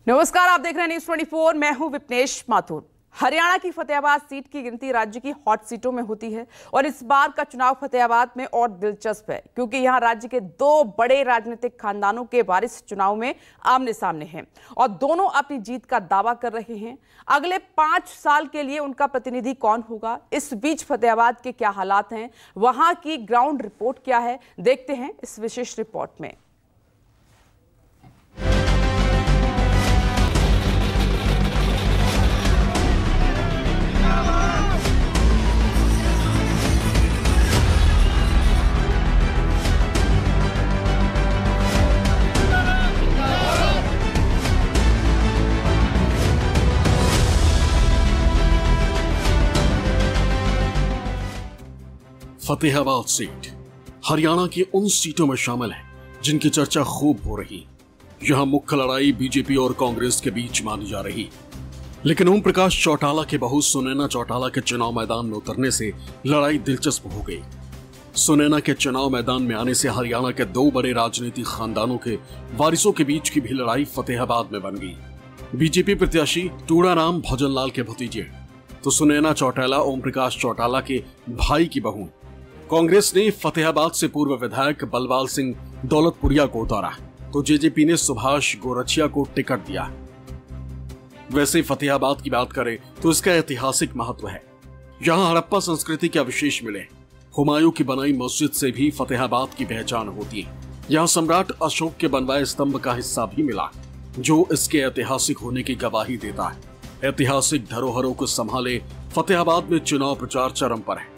नमस्कार, आप देख रहे हैं न्यूज़ 24। मैं हूं विपनेश माथुर। हरियाणा की फतेहाबाद सीट की गिनती राज्य की हॉट सीटों में होती है और इस बार का चुनाव फतेहाबाद में और दिलचस्प है क्योंकि यहां राज्य के दो बड़े राजनीतिक खानदानों के वारिस चुनाव में आमने सामने हैं और दोनों अपनी जीत का दावा कर रहे हैं। अगले 5 साल के लिए उनका प्रतिनिधि कौन होगा, इस बीच फतेहाबाद के क्या हालात हैं, वहां की ग्राउंड रिपोर्ट क्या है, देखते हैं इस विशेष रिपोर्ट में। फतेहाबाद सीट हरियाणा की उन सीटों में शामिल है जिनकी चर्चा खूब हो रही। यहां मुख्य लड़ाई बीजेपी और कांग्रेस के बीच मानी जा रही, लेकिन ओम प्रकाश चौटाला के बहू सुनैना चौटाला के चुनाव मैदान में उतरने से लड़ाई दिलचस्प हो गई। सुनैना के चुनाव मैदान में आने से हरियाणा के दो बड़े राजनीतिक खानदानों के वारिसों के बीच की भी लड़ाई फतेहाबाद में बन गई। बीजेपी प्रत्याशी टूड़ाराम भजनलाल के भतीजे तो सुनैना चौटाला ओम प्रकाश चौटाला के भाई की बहू। कांग्रेस ने फतेहाबाद से पूर्व विधायक बलवाल सिंह दौलतपुरिया को उतारा तो जेजेपी ने सुभाष गोरछिया को टिकट दिया। वैसे फतेहाबाद की बात करें तो इसका ऐतिहासिक महत्व है। यहाँ हड़प्पा संस्कृति के अवशेष मिले। हुमायूं की बनाई मस्जिद से भी फतेहाबाद की पहचान होती है। यहाँ सम्राट अशोक के बनवाए स्तंभ का हिस्सा भी मिला जो इसके ऐतिहासिक होने की गवाही देता है। ऐतिहासिक धरोहरों को संभाले फतेहाबाद में चुनाव प्रचार चरम पर है।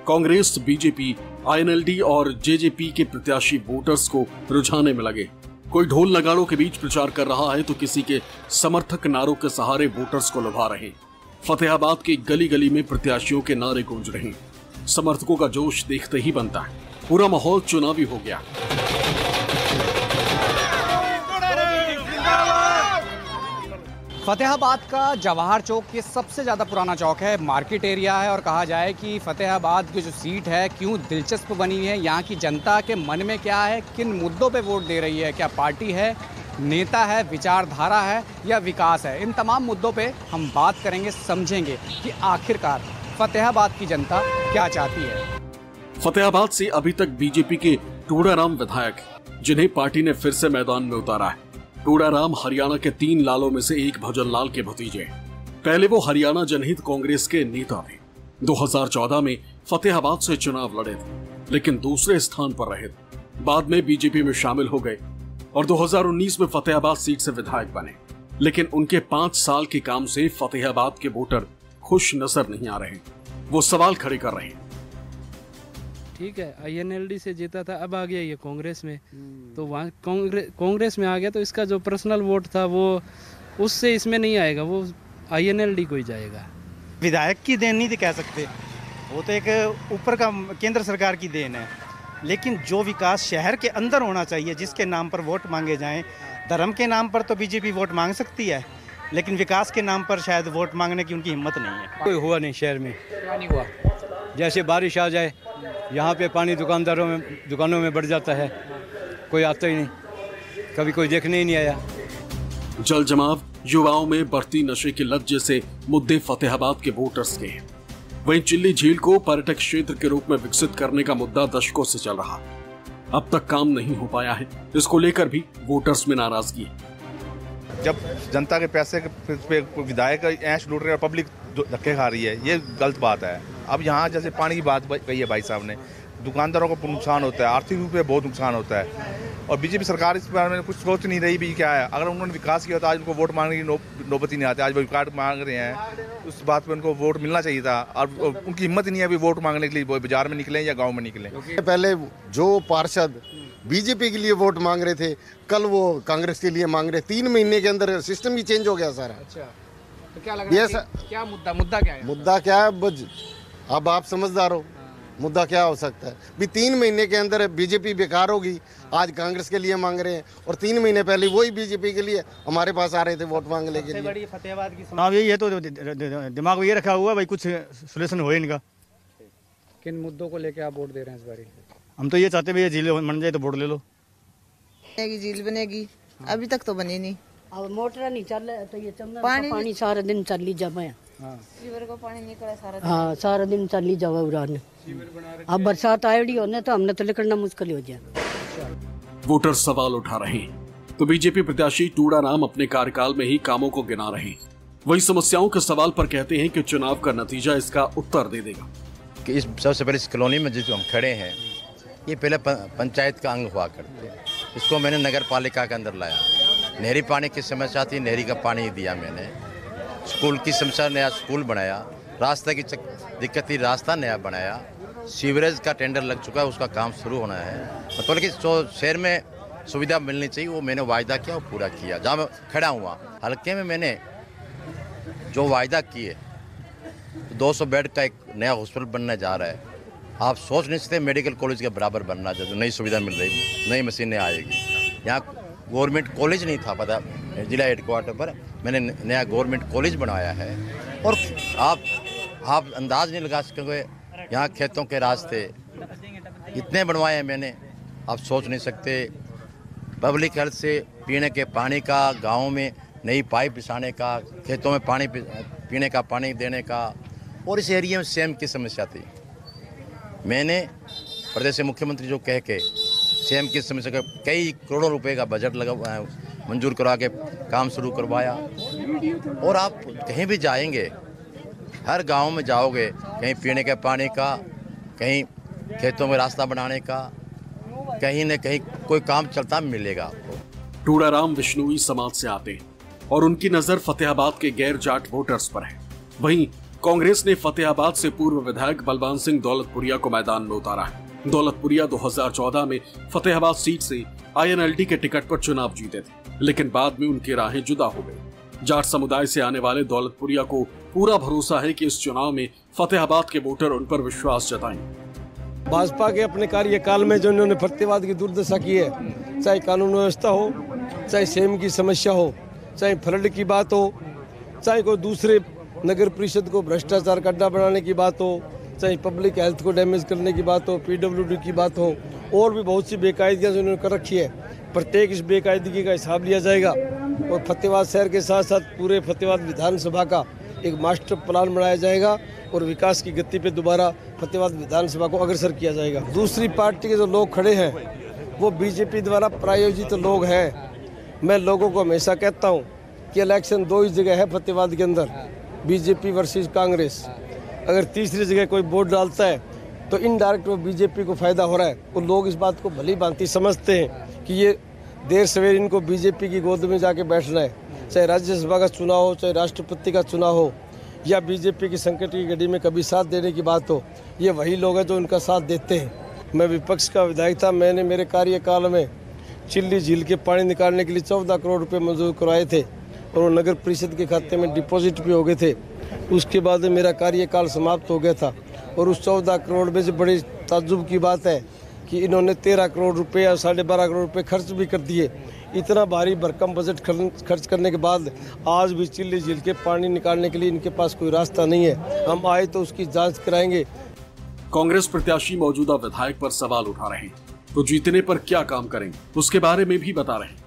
कांग्रेस, बीजेपी, आईएनएलडी और जेजेपी के प्रत्याशी वोटर्स को रुझाने में लगे। कोई ढोल नगाड़ों के बीच प्रचार कर रहा है तो किसी के समर्थक नारों के सहारे वोटर्स को लुभा रहे। फतेहाबाद की गली गली में प्रत्याशियों के नारे गूंज रहे। समर्थकों का जोश देखते ही बनता है। पूरा माहौल चुनावी हो गया। फतेहाबाद का जवाहर चौक ये सबसे ज़्यादा पुराना चौक है, मार्केट एरिया है और कहा जाए कि फतेहाबाद की जो सीट है क्यों दिलचस्प बनी है, यहाँ की जनता के मन में क्या है, किन मुद्दों पे वोट दे रही है, क्या पार्टी है, नेता है, विचारधारा है या विकास है। इन तमाम मुद्दों पे हम बात करेंगे, समझेंगे कि आखिरकार फतेहाबाद की जनता क्या चाहती है। फतेहाबाद से अभी तक बीजेपी के टूड़ाराम विधायक जिन्हें पार्टी ने फिर से मैदान में उतारा है। टूड़ाराम हरियाणा के 3 लालों में से एक भजनलाल के भतीजे। पहले वो हरियाणा जनहित कांग्रेस के नेता थे। 2014 में फतेहाबाद से चुनाव लड़े थे लेकिन दूसरे स्थान पर रहे थे। बाद में बीजेपी में शामिल हो गए और 2019 में फतेहाबाद सीट से विधायक बने। लेकिन उनके 5 साल के काम से फतेहाबाद के वोटर खुश नजर नहीं आ रहे। वो सवाल खड़े कर रहे हैं। ठीक है, आईएनएलडी से जीता था, अब आ गया ये कांग्रेस में, तो वहाँ कांग्रेस में आ गया तो इसका जो पर्सनल वोट था वो उससे इसमें नहीं आएगा, वो आईएनएलडी को ही जाएगा। विधायक की देन नहीं कह सकते, वो तो एक ऊपर का केंद्र सरकार की देन है। लेकिन जो विकास शहर के अंदर होना चाहिए, जिसके नाम पर वोट मांगे जाएं, धर्म के नाम पर तो बीजेपी वोट मांग सकती है लेकिन विकास के नाम पर शायद वोट मांगने की उनकी हिम्मत नहीं है। कोई हुआ नहीं शहर में, क्या नहीं हुआ? जैसे बारिश आ जाए यहाँ पे पानी दुकानों में बढ़ जाता है, कोई आता ही नहीं, कभी कोई देखने ही नहीं आया। जल जमाव, युवाओं में बढ़ती नशे की लत जैसे मुद्दे फतेहाबाद के वोटर्स के हैं। वहीं चिल्ली झील को पर्यटक क्षेत्र के रूप में विकसित करने का मुद्दा दशकों से चल रहा, अब तक काम नहीं हो पाया है। इसको लेकर भी वोटर्स में नाराजगी है। जब जनता के पैसे पे विधायक ऐश लूट रहे हैं और पब्लिक धक्के खा रही है, ये गलत बात है। अब यहाँ जैसे पानी की बात कही है भाई साहब ने, दुकानदारों को नुकसान होता है, आर्थिक रूप से बहुत नुकसान होता है और बीजेपी सरकार इस बारे में कुछ सोच नहीं रही भी क्या है। अगर उन्होंने विकास किया तो आज उनको वोट मांगने की नौबत ही नहीं आती। आज वो विकास मांग रहे हैं, उस बात पे उनको वोट मिलना चाहिए था और उनकी हिम्मत ही नहीं है अभी वोट मांगने के लिए, वो बाजार में निकले या गाँव में निकले। पहले जो पार्षद बीजेपी के लिए वोट मांग रहे थे, कल वो कांग्रेस के लिए मांग रहे। 3 महीने के अंदर सिस्टम ही चेंज हो गया सारा। अच्छा, तो क्या लग रहा है क्या मुद्दा क्या है? मुद्दा क्या है, अब आप समझदार हो, मुद्दा क्या हो सकता है। भी 3 महीने के अंदर बीजेपी बेकार होगी, आज कांग्रेस के लिए मांग रहे हैं और 3 महीने पहले वही बीजेपी के लिए हमारे पास आ रहे थे वोट मांगने के लिए। बड़ी फतेहाबाद की चुनाव यही है, तो दिमाग में ये रखा हुआ भाई कुछ सोल्यूशन हो इनका। किन मुद्दों को लेकर आप वोट दे रहे हैं इस बार? हम तो ये चाहते हैं भैया झील बन जाए तो वोट ले लो। झील बनेगी, अभी तक तो बनी नहीं। अब मोटर नहीं चल रहा तो ये चलना पानी सारा दिन चली जावा है। सीवर को पानी निकला सारा दिन। हाँ सारा दिन चली जावा उड़ान। अब बरसात आएगी होने तो हमने तो निकलना मुश्किल हो जाए। वोटर सवाल उठा रहे हैं तो बीजेपी प्रत्याशी टूडा राम अपने कार्यकाल में ही कामों को गिना रहे हैं। वही समस्याओं के सवाल पर कहते हैं कि चुनाव का नतीजा इसका उत्तर दे देगा। कि इस सबसे पहले इस कॉलोनी में जिस हम खड़े हैं ये पहले पंचायत का अंग हुआ करते, इसको मैंने नगर पालिका के अंदर लाया। नहरी पानी की समस्या थी, नहरी का पानी दिया मैंने। स्कूल की समस्या, नया स्कूल बनाया। रास्ते की दिक्कत थी, रास्ता नया बनाया। सीवरेज का टेंडर लग चुका है, उसका काम शुरू होना है। मतलब कि शहर में सुविधा मिलनी चाहिए, वो मैंने वायदा किया और पूरा किया। जहाँ मैं खड़ा हुआ हल्के में मैंने जो वायदा किए, 200 बेड का एक नया हॉस्पिटल बनने जा रहा है। आप सोच नहीं सकते मेडिकल कॉलेज के बराबर बनना चाहिए। नई सुविधा मिल रही, नई मशीनें आएगी। यहाँ गवर्नमेंट कॉलेज नहीं था, पता जिला हेडक्वार्टर पर मैंने नया गवर्नमेंट कॉलेज बनवाया है। और आप अंदाज नहीं लगा सकोगे, यहाँ खेतों के रास्ते इतने बनवाए हैं मैंने, आप सोच नहीं सकते। पब्लिक हेल्थ से पीने के पानी का, गाँव में नई पाइप बिछाने का, खेतों में पानी पीने का पानी देने का। और इस एरिया में सेम की समस्या थी। मैंने प्रदेश के मुख्यमंत्री जो कह के सेम की समस्या का कई करोड़ों रुपए का बजट मंजूर करवा के काम शुरू करवाया। और आप कहीं भी जाएंगे, हर गांव में जाओगे, कहीं पीने के पानी का, कहीं खेतों में रास्ता बनाने का, कहीं न कहीं कोई काम चलता मिलेगा आपको। टूडा राम विष्णुई समाज से आते हैं और उनकी नजर फतेहाबाद के गैर जाट वोटर्स पर है। वहीं कांग्रेस ने फतेहाबाद से पूर्व विधायक बलवान सिंह दौलतपुरिया को मैदान में उतारा है। दौलतपुरिया 2014 में फतेहाबाद सीट से INLD के टिकट पर चुनाव जीते थे, लेकिन बाद में उनकी राहें जुदा हो गई। जाट समुदाय से आने वाले दौलतपुरिया को पूरा भरोसा है कि इस चुनाव में फतेहाबाद के वोटर उन पर विश्वास जताएंगे। भाजपा के अपने कार्यकाल में जो इन्होंने फतेहाबाद की दुर्दशा की है, चाहे कानून व्यवस्था हो, चाहे सेम की समस्या हो, चाहे फ्लड की बात हो, चाहे कोई दूसरे नगर परिषद को भ्रष्टाचार का अड्डा बनाने की बात हो, चाहे पब्लिक हेल्थ को डैमेज करने की बात हो, PWD की बात हो, और भी बहुत सी बेकायदियाँ जो उन्होंने कर रखी है, प्रत्येक इस बेकायदगी का हिसाब लिया जाएगा। और फतेहाबाद शहर के साथ साथ पूरे फतेहाबाद विधानसभा का एक मास्टर प्लान बनाया जाएगा और विकास की गति पे दोबारा फतेहाबाद विधानसभा को अग्रसर किया जाएगा। दूसरी पार्टी के जो लोग खड़े हैं वो बीजेपी द्वारा प्रायोजित लोग हैं। मैं लोगों को हमेशा कहता हूँ कि इलेक्शन 2 ही जगह है फतेहाबाद के अंदर, बीजेपी वर्सेस कांग्रेस। अगर तीसरी जगह कोई वोट डालता है तो इनडायरेक्ट वो बीजेपी को फायदा हो रहा है। और लोग इस बात को भली भांति समझते हैं कि ये देर सवेर इनको बीजेपी की गोद में जाके बैठना है। चाहे राज्यसभा का चुनाव हो, चाहे राष्ट्रपति का चुनाव हो, या बीजेपी की संकट की घड़ी में कभी साथ देने की बात हो, ये वही लोग हैं जो उनका साथ देते हैं। मैं विपक्ष का विधायक था, मैंने मेरे कार्यकाल में चिल्ली झील के पानी निकालने के लिए 14 करोड़ रुपए मंजूर करवाए थे और वो नगर परिषद के खाते में डिपॉजिट भी हो गए थे। उसके बाद मेरा कार्यकाल समाप्त हो गया था और उस 14 करोड़ में से बड़ी ताज्जुब की बात है कि इन्होंने 13 करोड़ रुपए या 12.5 करोड़ रुपए खर्च भी कर दिए। इतना भारी भरकम बजट खर्च करने के बाद आज भी चिल्ली झील के पानी निकालने के लिए इनके पास कोई रास्ता नहीं है। हम आए तो उसकी जांच कराएंगे। कांग्रेस प्रत्याशी मौजूदा विधायक पर सवाल उठा रहे हैं तो जीतने पर क्या काम करेंगे उसके बारे में भी बता रहे हैं।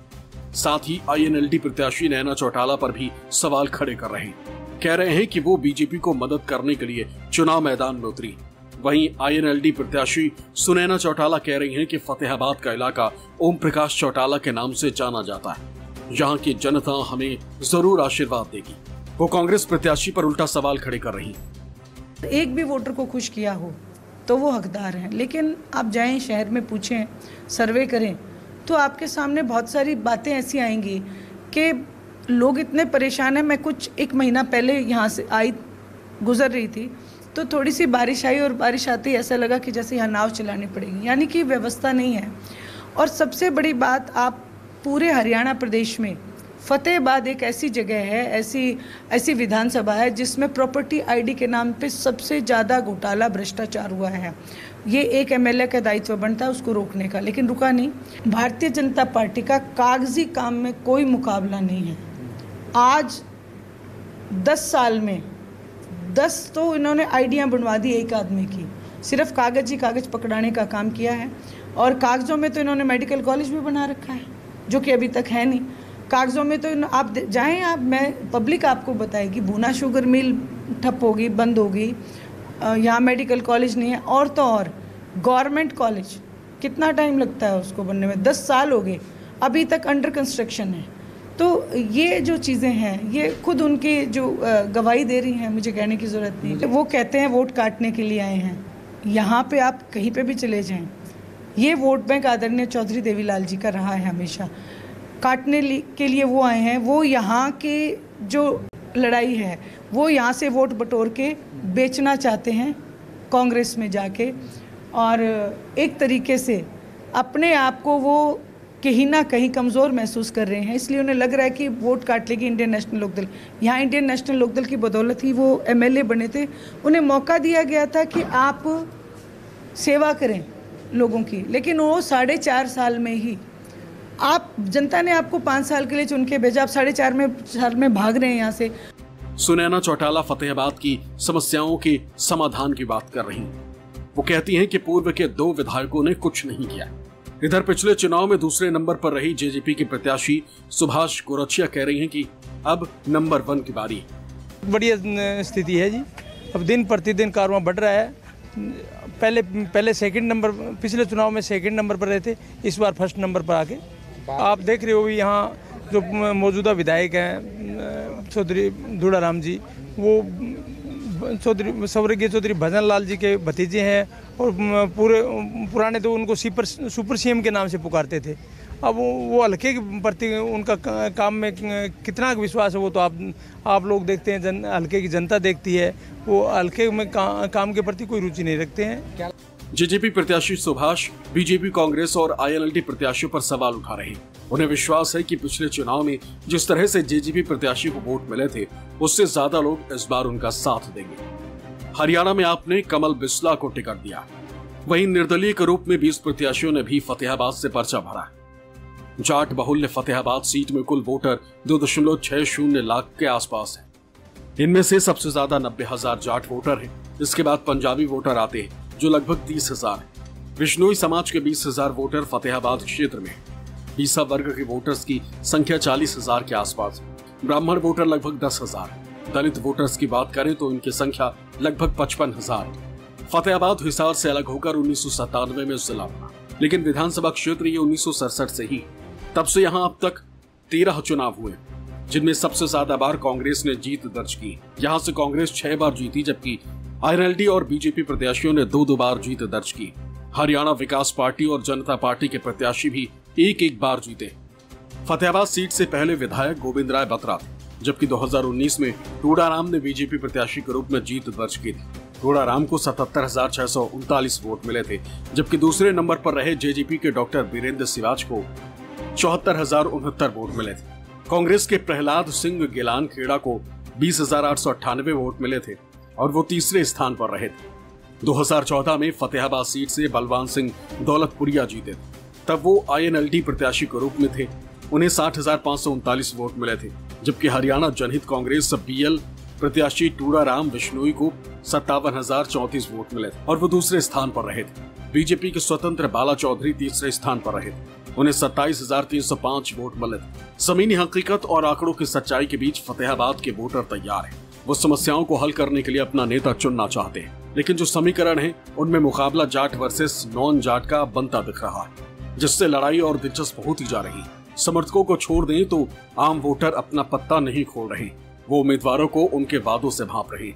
साथ ही INLD प्रत्याशी नैना चौटाला पर भी सवाल खड़े कर रहे हैं। कह रहे हैं कि वो बीजेपी को मदद करने के लिए चुनाव मैदान में उतरी। वहीं INLD प्रत्याशी सुनैना चौटाला कह रही हैं कि फतेहाबाद का इलाका ओम प्रकाश चौटाला के नाम से जाना जाता है। यहाँ की जनता हमें जरूर आशीर्वाद देगी। वो कांग्रेस प्रत्याशी पर उल्टा सवाल खड़े कर रही हैं। एक भी वोटर को खुश किया हो तो वो हकदार हैं, लेकिन आप जाएं शहर में पूछें, सर्वे करें तो आपके सामने बहुत सारी बातें ऐसी आएंगी कि लोग इतने परेशान हैं। मैं कुछ 1 महीना पहले यहाँ से गुजर रही थी तो थोड़ी सी बारिश आई और बारिश आते ही ऐसा लगा कि जैसे यहाँ नाव चलानी पड़ेगी, यानी कि व्यवस्था नहीं है। और सबसे बड़ी बात, आप पूरे हरियाणा प्रदेश में फतेहाबाद एक ऐसी जगह है, ऐसी विधानसभा है जिसमें प्रॉपर्टी ID के नाम पे सबसे ज़्यादा घोटाला भ्रष्टाचार हुआ है। ये एक MLA का दायित्व बनता है उसको रोकने का, लेकिन रुका नहीं। भारतीय जनता पार्टी का कागजी काम में कोई मुकाबला नहीं है। आज 10 साल में 10 तो इन्होंने आइडियाँ बनवा दी एक आदमी की, सिर्फ कागज ही कागज पकड़ाने का काम किया है। और कागजों में तो इन्होंने मेडिकल कॉलेज भी बना रखा है जो कि अभी तक है नहीं। कागज़ों में तो आप जाएं, आप मैं पब्लिक आपको बताएगी, भूना शुगर मिल ठप होगी, बंद होगी, यहाँ मेडिकल कॉलेज नहीं है, और तो और गवर्नमेंट कॉलेज कितना टाइम लगता है उसको बनने में, 10 साल हो गए, अभी तक अंडर कंस्ट्रक्शन है। तो ये जो चीज़ें हैं ये खुद उनकी जो गवाही दे रही हैं, मुझे कहने की ज़रूरत नहीं। वो कहते हैं वोट काटने के लिए आए हैं। यहाँ पे आप कहीं पे भी चले जाएं, ये वोट बैंक आदरणीय चौधरी देवीलाल जी का रहा है हमेशा। काटने के लिए वो आए हैं, वो यहाँ के जो लड़ाई है वो यहाँ से वोट बटोर के बेचना चाहते हैं कांग्रेस में जाके, और एक तरीके से अपने आप को वो कहीं ना कहीं कमज़ोर महसूस कर रहे हैं। इसलिए उन्हें लग रहा है कि वोट काट लेगी इंडियन नेशनल लोकदल। यहाँ इंडियन नेशनल लोकदल की बदौलत ही वो MLA बने थे, उन्हें मौका दिया गया था कि आप सेवा करें लोगों की, लेकिन वो 4.5 साल में ही आप, जनता ने आपको 5 साल के लिए चुन के भेजा, आप 4.5 साल में भाग रहे हैं यहाँ से। सुनैना चौटाला फतेहाबाद की समस्याओं के समाधान की बात कर रही हैं। वो कहती हैं कि पूर्व के 2 विधायकों ने कुछ नहीं किया। इधर पिछले चुनाव में दूसरे नंबर पर रही JJP की प्रत्याशी सुभाष गोरछिया कह रही हैं कि अब नंबर 1 की बारी है। बढ़िया स्थिति है जी, अब दिन प्रतिदिन कारवां बढ़ रहा है। पहले सेकंड नंबर, पिछले चुनाव में सेकंड नंबर पर रहे थे, इस बार फर्स्ट नंबर पर आके आप देख रहे हो। यहाँ जो मौजूदा विधायक हैं चौधरी दूड़ाराम जी, वो स्वर्गीय चौधरी भजन लाल जी के भतीजे हैं, और पुराने तो उनको सुपर CM के नाम से पुकारते थे। अब वो हल्के के प्रति उनका काम में कितना विश्वास है वो तो आप लोग देखते हैं, हल्के की जनता देखती है। वो हल्के में काम के प्रति कोई रुचि नहीं रखते हैं। JJP प्रत्याशी सुभाष BJP, कांग्रेस और INLD प्रत्याशियों पर सवाल उठा रहे हैं। उन्हें विश्वास है कि पिछले चुनाव में जिस तरह से JJP प्रत्याशी को वोट मिले थे, उससे ज्यादा लोग इस बार उनका साथ देंगे। हरियाणा में आपने कमल बिस्ला को टिकट दिया, वहीं निर्दलीय के रूप में 20 प्रत्याशियों ने भी फतेहाबाद से पर्चा भरा। जाट बहुल्य फतेहाबाद सीट में कुल वोटर 2.60 लाख के आसपास है। इनमें से सबसे ज्यादा 90,000 जाट वोटर हैं। इसके बाद पंजाबी वोटर आते हैं जो लगभग 30,000 है। बिश्नोई समाज के 20,000 वोटर फतेहाबाद क्षेत्र में। बीसा वर्ग के वोटर्स की संख्या 40,000 के आसपास। ब्राह्मण वोटर लगभग 10,000। दलित वोटर्स की बात करें तो इनकी संख्या लगभग 55,000। फतेहाबाद हिसार से अलग होकर 1997 में जिला बना, लेकिन विधानसभा क्षेत्र ये 1967 से ही। तब से यहाँ अब तक 13 चुनाव हुए, जिनमें सबसे ज्यादा बार कांग्रेस ने जीत दर्ज की। यहाँ से कांग्रेस 6 बार जीती, जबकि INLD और BJP प्रत्याशियों ने 2-2 बार जीत दर्ज की। हरियाणा विकास पार्टी और जनता पार्टी के प्रत्याशी भी 1-1 बार जीते। फतेहाबाद सीट से पहले विधायक गोविंद राय बत्रा थे, जबकि 2019 में टूडाराम ने BJP प्रत्याशी के रूप में जीत दर्ज की थी। टूडाराम को 77,639 वोट मिले थे, जबकि दूसरे नंबर पर रहे JJP के डॉक्टर वीरेंद्र सिवाच को 74,069 वोट मिले थे। कांग्रेस के प्रहलाद सिंह गिलान खेड़ा को 20,898 वोट मिले थे और वो तीसरे स्थान पर रहे थे। 2014 में फतेहाबाद सीट से बलवान सिंह दौलतपुरिया जीते थे, तब वो INLD प्रत्याशी के रूप में थे। उन्हें 60,539 वोट मिले थे, जबकि हरियाणा जनहित कांग्रेस BL प्रत्याशी टूडाराम बिश्नोई को 57,034 वोट मिले थे और वो दूसरे स्थान पर रहे थे। BJP के स्वतंत्र बाला चौधरी तीसरे स्थान पर रहे थे, उन्हें 27,305 वोट मिले थे। जमीनी हकीकत और आंकड़ों की सच्चाई के बीच फतेहाबाद के वोटर तैयार हैं। वो समस्याओं को हल करने के लिए अपना नेता चुनना चाहते हैं, लेकिन जो समीकरण है उनमें मुकाबला जाट वर्सेस नॉन जाट का बनता दिख रहा है, जिससे लड़ाई और दिलचस्प होती जा रही। समर्थकों को छोड़ दें तो आम वोटर अपना पत्ता नहीं खोल रहे, वो उम्मीदवारों को उनके वादों से भांप रहे।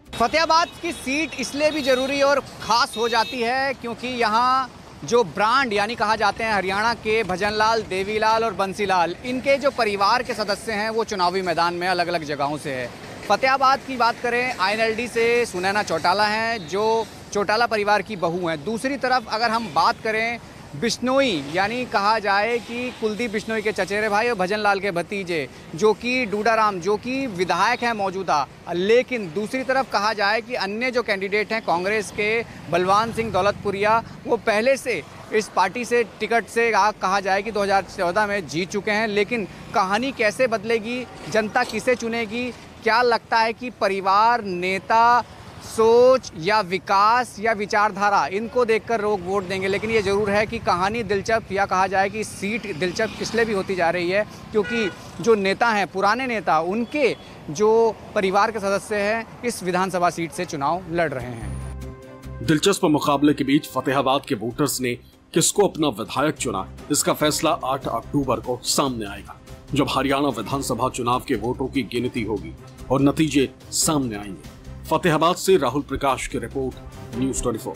फतेहाबाद की सीट इसलिए भी जरूरी और खास हो जाती है क्योंकि यहाँ जो ब्रांड यानी कहा जाते हैं हरियाणा के भजनलाल, देवीलाल और बंसीलाल, इनके जो परिवार के सदस्य हैं वो चुनावी मैदान में अलग अलग जगहों से है। फतेहाबाद की बात करें, INLD से सुनैना चौटाला हैं जो चौटाला परिवार की बहू हैं। दूसरी तरफ अगर हम बात करें बिश्नोई, यानी कहा जाए कि कुलदीप बिश्नोई के चचेरे भाई और भजनलाल के भतीजे जो कि डूडाराम, जो कि विधायक हैं मौजूदा, लेकिन दूसरी तरफ कहा जाए कि अन्य जो कैंडिडेट हैं कांग्रेस के बलवान सिंह दौलतपुरिया, वो पहले से इस पार्टी से टिकट से कहा जाए कि 2014 में जीत चुके हैं। लेकिन कहानी कैसे बदलेगी, जनता किसे चुनेगी, क्या लगता है कि परिवार, नेता, सोच या विकास या विचारधारा, इनको देखकर लोग वोट देंगे। लेकिन ये ज़रूर है कि कहानी दिलचस्प या कहा जाए कि सीट दिलचस्प इसलिए भी होती जा रही है क्योंकि जो नेता हैं, पुराने नेता, उनके जो परिवार के सदस्य हैं इस विधानसभा सीट से चुनाव लड़ रहे हैं। दिलचस्प मुकाबले के बीच फतेहाबाद के वोटर्स ने किसको अपना विधायक चुना, इसका फैसला 8 अक्टूबर को सामने आएगा, जब हरियाणा विधानसभा चुनाव के वोटों की गिनती होगी और नतीजे सामने आएंगे। फतेहाबाद से राहुल प्रकाश की रिपोर्ट, न्यूज़ 24।